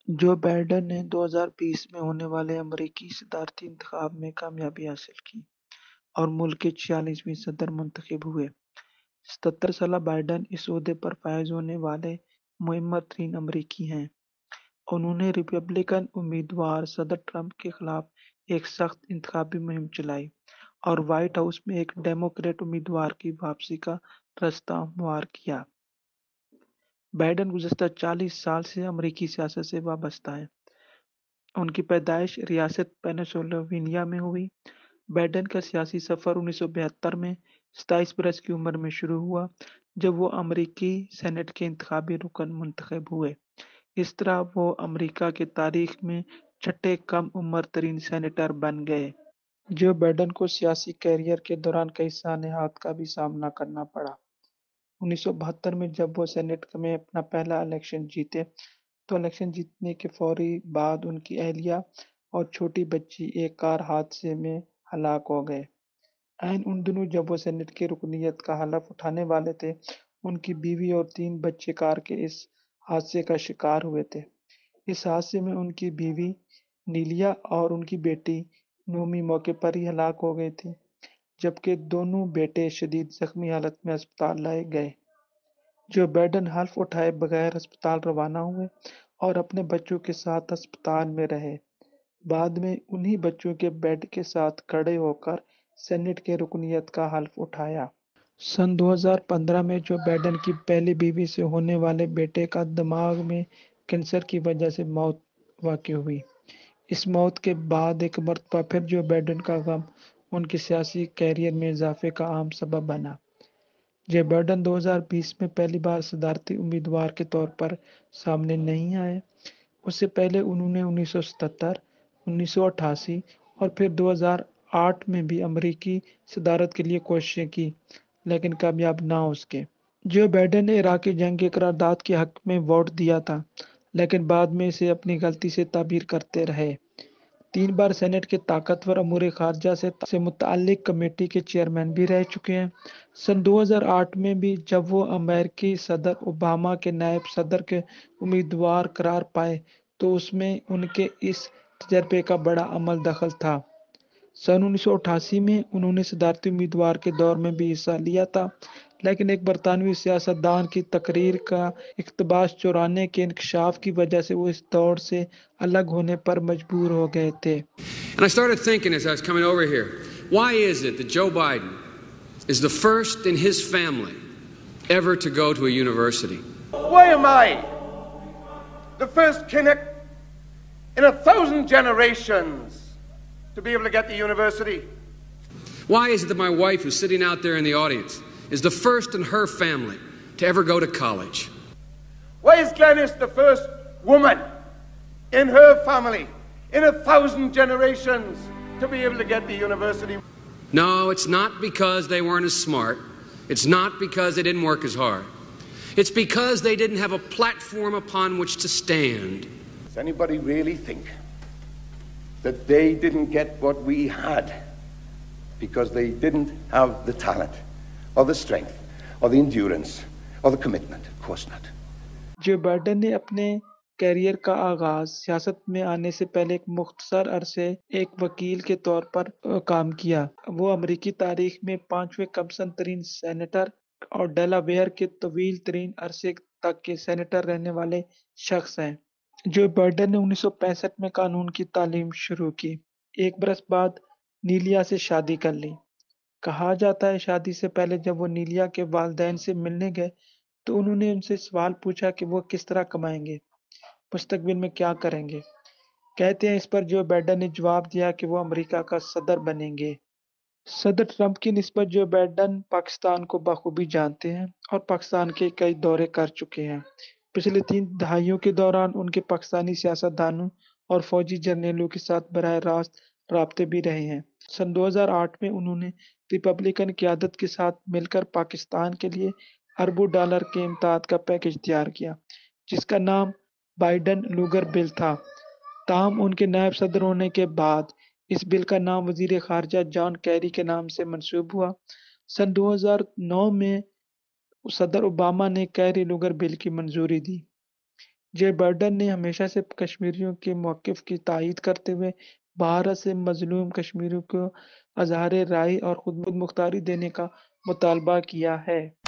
Joe Biden نے 2020 میں ہونے والے امریکی صدارتی انتخاب میں کامیابی حاصل کی اور ملک کے 46ویں صدر منتخب ہوئے۔ 77 سالہ بائیڈن اس عہدے پر فائز ہونے والے معمر ترین امریکی ہیں۔ انہوں نے ریپبلکن امیدوار صدر ٹرمپ کے خلاف ایک سخت انتخابی مہم چلائی اور وائٹ ہاؤس میں ایک ڈیموکریٹ امیدوار کی واپسی کا راستہ ہموار کیا۔ بائیڈن گزشتہ 40 سال سے امریکی سیاست سے وابستہ ہیں۔ ان کی پیدائش ریاست پینسلوینیا میں ہوئی۔ بائیڈن کا سیاسی سفر 1972 میں 27 برس کی عمر میں شروع ہوا جب وہ امریکی سینٹ کے انتخابی رکن منتخب ہوئے۔ اس طرح وہ امریکہ کی تاریخ میں چھٹے کم عمر ترین سینیٹر بن گئے۔ جو بائیڈن کو سیاسی کیریئر کے دوران کئی سانحات کا بھی سامنا کرنا پڑا۔ 1972 میں جب وہ سینٹ میں اپنا پہلا الیکشن جیتے تو الیکشن جیتنے کے فوری بعد ان کی اہلیہ اور چھوٹی بچی ایک کار حادثے میں ہلاک ہو گئے۔ عین ان دنوں جب وہ سینٹ کی رکنیت کا حلف اٹھانے والے تھے، ان کی بیوی اور 3 بچے کار کے اس حادثے کا شکار ہوئے تھے۔ اس حادثے میں ان کی بیوی نیلیا اور ان کی بیٹی نومی موقع پر ہی ہلاک ہو گئی تھی، جبکہ دونوں بیٹے شدید زخمی حالت میں ہسپتال لائے گئے۔ جو بائیڈن حلف اٹھائے بغیر ہسپتال روانہ ہوئے اور اپنے بچوں کے ساتھ ہسپتال میں رہے۔ بعد میں انہی بچوں کے بیڈ کے ساتھ کھڑے ہو کر سینٹ کے رکنیت کا حلف اٹھایا۔ سن 2015 میں جو بائیڈن کی پہلی بیوی سے ہونے والے بیٹے کا دماغ میں کینسر کی وجہ سے موت واقع ہوئی۔ اس موت کے بعد ایک مرتبہ پھر جو بائیڈن کا غم ان کے سیاسی کیریئر میں اضافے کا عام سبب بنا۔ جو بائیڈن 2020 میں پہلی بار صدارتی امیدوار کے طور پر سامنے نہیں آئے۔ اس سے پہلے انہوں نے 1977، 1988 اور پھر 2008 میں بھی امریکی صدارت کے لیے کوششیں کی، لیکن کامیاب نہ ہو سکے۔ جو بائیڈن نے عراقی جنگ کے قرارداد کے حق میں ووٹ دیا تھا، لیکن بعد میں اسے اپنی غلطی سے تعبیر کرتے رہے۔ 3 بار سینٹ کے طاقتور امور خارجہ سے متعلق کمیٹی کے چیئرمین بھی رہ چکے ہیں۔ سن 2008 میں بھی جب وہ امریکی صدر اوباما کے نائب صدر کے امیدوار قرار پائے تو اس میں ان کے اس تجربے کا بڑا عمل دخل تھا۔ سن 1988 میں انہوں نے صدارتی امیدوار کے دور میں بھی حصہ لیا تھا، لیکن ایک برطانوی سیاستدان کی تقریر کا اقتباس چرانے کے انکشاف کی وجہ سے وہ اس دوڑ سے الگ ہونے پر مجبور ہو گئے تھے۔ And I started thinking as I was coming over here, why is it that Joe Biden is the first in his family ever to go to a university? Why am I the first Kinnock in 1,000 generations to be able to get to university? Why is it that my wife, who's sitting out there in the audience, is the first in her family to ever go to college? Why is Glenys the first woman in her family in 1,000 generations to be able to get to university? No, it's not because they weren't as smart. It's not because they didn't work as hard. It's because they didn't have a platform upon which to stand. Does anybody really think that they didn't get what we had because they didn't have the talent or the strength or the endurance or the commitment? Of course not. Joe Biden نے اپنے career کا آغاز سیاست میں آنے سے پہلے ایک مختصر عرصے ایک وکیل کے طور پر کام کیا۔ وہ امریکی تاریخ میں 5ویں کم سن ترین سینیٹر اور ڈیلاویئر کے طویل ترین عرصے تک کے سینیٹر رہنے والے شخص ہیں۔ جو بائیڈن نے 1965 میں قانون کی تعلیم شروع کی۔ 1 برس بعد نیلیا سے شادی کر لی۔ کہا جاتا ہے شادی سے پہلے جب وہ نیلیا کے والدین سے ملنے گئے تو انہوں نے ان سے سوال پوچھا کہ وہ کس طرح کمائیں گے، مستقبل میں کیا کریں گے۔ کہتے ہیں اس پر جو بائیڈن نے جواب دیا کہ وہ امریکہ کا صدر بنیں گے۔ صدر ٹرمپ کی نسبت جو بائیڈن پاکستان کو بخوبی جانتے ہیں اور پاکستان کے کئی دورے کر چکے ہیں۔ پچھلے 3 دہائیوں کے دوران ان کے پاکستانی سیاستدانوں اور فوجی جرنیلوں کے ساتھ براہ راست رابطے بھی رہے ہیں۔ سن 2008 میں انہوں نے ریپبلکن قیادت کے ساتھ مل کر پاکستان کے لیے اربوں ڈالر کے امداد کا پیکج تیار کیا، جس کا نام بائیڈن لوگر بل تھا۔ تاہم ان کے نائب صدر ہونے کے بعد اس بل کا نام وزیر خارجہ جان کیری کے نام سے منسوب ہوا۔ سن 2009 میں صدر اوباما نے کیری لوگر بل کی منظوری دی۔ جے بائیڈن نے ہمیشہ سے کشمیریوں کے موقف کی تائید کرتے ہوئے بھارت سے مظلوم کشمیریوں کو اظہار رائے اور خود مختاری دینے کا مطالبہ کیا ہے۔